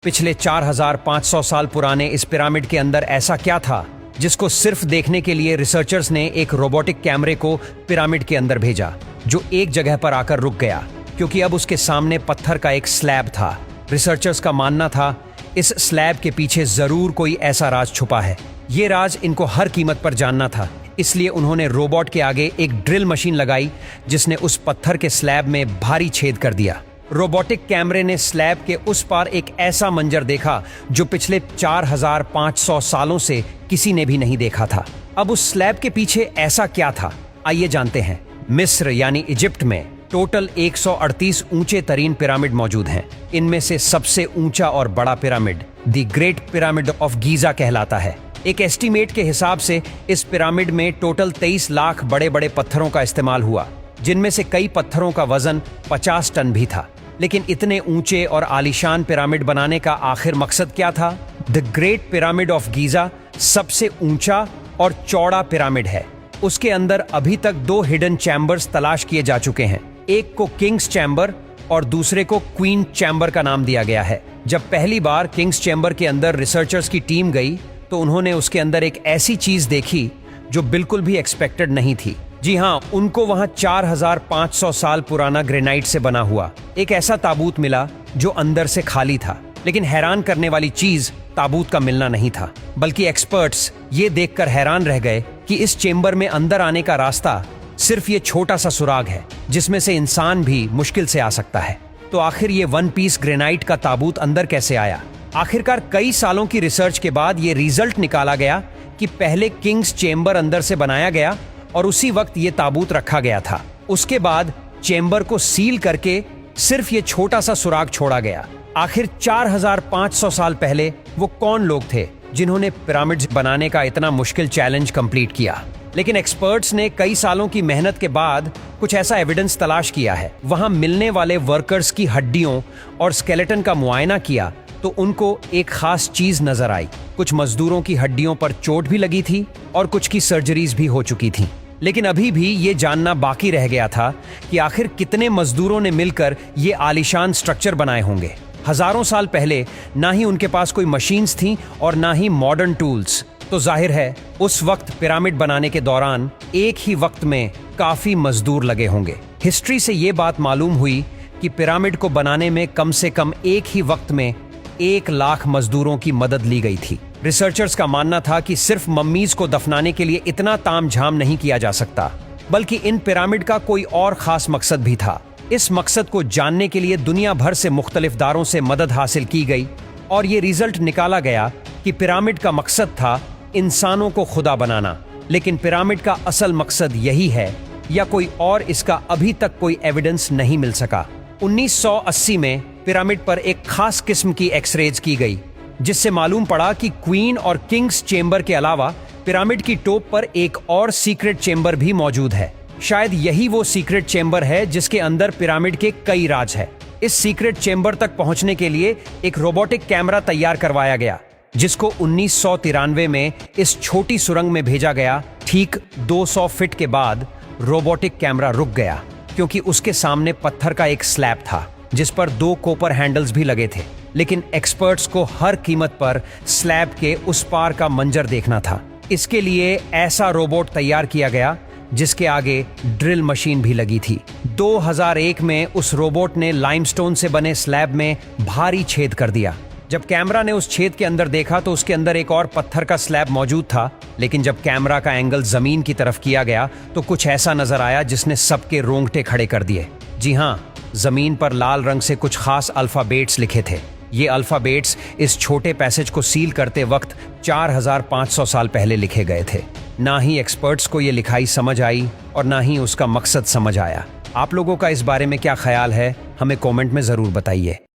पिछले 4500 साल पुराने इस पिरामिड के अंदर ऐसा क्या था जिसको सिर्फ देखने के लिए रिसर्चर्स ने एक रोबोटिक कैमरे को पिरामिड के अंदर भेजा, जो एक जगह पर आकर रुक गया क्योंकि अब उसके सामने पत्थर का एक स्लैब था। रिसर्चर्स का मानना था इस स्लैब के पीछे जरूर कोई ऐसा राज छुपा है। ये राज इनको हर कीमत पर जानना था, इसलिए उन्होंने रोबोट के आगे एक ड्रिल मशीन लगाई जिसने उस पत्थर के स्लैब में भारी छेद कर दिया। रोबोटिक कैमरे ने स्लैब के उस पार एक ऐसा मंजर देखा जो पिछले 4500 सालों से किसी ने भी नहीं देखा था। अब उस स्लैब के पीछे ऐसा क्या था, आइए जानते हैं। मिस्र यानी इजिप्ट में टोटल 138 ऊंचे तरीन पिरामिड मौजूद हैं। इनमें से सबसे ऊंचा और बड़ा pyramid the great pyramid of Giza कहलाता है। एक एस्टीमेट के हिसाब से इस पिरामिड में टोटल 23 लाख बड़े बड़े पत्थरों का इस्तेमाल हुआ, जिनमें से कई पत्थरों का वजन 50 टन भी था। लेकिन इतने ऊंचे और आलीशान पिरामिड बनाने का आखिर मकसद क्या था? The great pyramid of Giza सबसे ऊंचा और चौड़ा पिरामिड है। उसके अंदर अभी तक 2 हिडन चैम्बर्स तलाश किए जा चुके हैं। एक को किंग्स चैम्बर और दूसरे को क्वीन चैम्बर का नाम दिया गया है। जब पहली बार किंग्स चैम्बर के अंदर रिसर्चर्स की टीम गई तो उन्होंने उसके अंदर एक ऐसी चीज देखी जो बिल्कुल भी एक्सपेक्टेड नहीं थी। जी हाँ, उनको वहां 4500 साल पुराना ग्रेनाइट से बना हुआ एक ऐसा ताबूत मिला जो अंदर से खाली था। लेकिन हैरान करने वाली चीज ताबूत का मिलना नहीं था, बल्कि एक्सपर्ट्स ये देखकर हैरान रह गए कि इस चेंबर में अंदर आने का रास्ता सिर्फ ये छोटा सा सुराग है जिसमें से इंसान भी मुश्किल से आ सकता है। तो आखिर ये 1 पीस ग्रेनाइट का ताबूत अंदर कैसे आया? आखिरकार कई सालों की रिसर्च के बाद ये रिजल्ट निकाला गया कि पहले किंग्स चेंबर अंदर से बनाया गया और उसी वक्त ये ताबूत रखा गया था। उसके बाद चेंबर को सील करके सिर्फ ये छोटा सा सुराग छोड़ा गया। आखिर 4500 साल पहले वो कौन लोग थे जिन्होंने पिरामिड्स बनाने का इतना मुश्किल चैलेंज कंप्लीट किया? लेकिन एक्सपर्ट्स ने कई सालों की मेहनत के बाद कुछ ऐसा एविडेंस तलाश किया है। वहां मिलने वाले वर्कर्स की हड्डियों और स्केलेटन का मुआयना किया तो उनको एक खास चीज नजर आई। कुछ मजदूरों की हड्डियों पर चोट भी लगी थी और कुछ की सर्जरीज भी हो चुकी थी। लेकिन अभी भी ये जानना बाकी रह गया था कि आखिर कितने मजदूरों ने मिलकर ये आलीशान स्ट्रक्चर बनाए होंगे। हजारों साल पहले ना ही उनके पास कोई मशीन्स थी और ना ही मॉडर्न टूल्स, तो जाहिर है उस वक्त पिरामिड बनाने के दौरान एक ही वक्त में काफी मजदूर लगे होंगे। हिस्ट्री से ये बात मालूम हुई कि पिरामिड को बनाने में कम से कम एक ही वक्त में 1 लाख मजदूरों की मदद ली गई थी। रिसर्चर्स का मानना था कि सिर्फ मम्मीज को दफनाने के लिए इतना तामझाम नहीं किया जा सकता, बल्कि इन पिरामिड का कोई और खास मकसद भी था। इस मकसद को जानने के लिए दुनिया भर से मुख्तलिफ दारों से मदद हासिल की गई और ये रिजल्ट निकाला गया कि पिरामिड का मकसद था इंसानों को खुदा बनाना। लेकिन पिरामिड का असल मकसद यही है या कोई और, इसका अभी तक कोई एविडेंस नहीं मिल सका। 1980 में पिरामिड पर एक खास किस्म की एक्सरेज की गई जिससे मालूम पड़ा कि क्वीन और किंग्स चेंबर के अलावा पिरामिड की टॉप पर एक और सीक्रेट चेंबर भी मौजूद है। शायद यही वो सीक्रेट चेंबर है जिसके अंदर पिरामिड के कई राज है। इस सीक्रेट चेंबर तक पहुंचने के लिए एक रोबोटिक कैमरा तैयार करवाया गया जिसको 1993 में इस छोटी सुरंग में भेजा गया। ठीक 200 फीट के बाद रोबोटिक कैमरा रुक गया क्योंकि उसके सामने पत्थर का एक स्लैब था जिस पर 2 कॉपर हैंडल्स भी लगे थे। लेकिन एक्सपर्ट्स को हर कीमत पर स्लैब के उस पार का मंजर देखना था। इसके लिए ऐसा रोबोट तैयार किया गया जिसके आगे ड्रिल मशीन भी लगी थी। 2001 में उस रोबोट ने लाइमस्टोन से बने स्लैब में भारी छेद कर दिया। जब कैमरा ने उस छेद के अंदर देखा तो उसके अंदर एक और पत्थर का स्लैब मौजूद था। लेकिन जब कैमरा का एंगल जमीन की तरफ किया गया तो कुछ ऐसा नजर आया जिसने सबके रोंगटे खड़े कर दिए। जी हाँ, जमीन पर लाल रंग से कुछ खास अल्फाबेट्स लिखे थे। ये अल्फाबेट्स इस छोटे पैसेज को सील करते वक्त 4500 साल पहले लिखे गए थे। ना ही एक्सपर्ट्स को ये लिखाई समझ आई और ना ही उसका मकसद समझ आया। आप लोगों का इस बारे में क्या ख्याल है, हमें कमेंट में जरूर बताइए।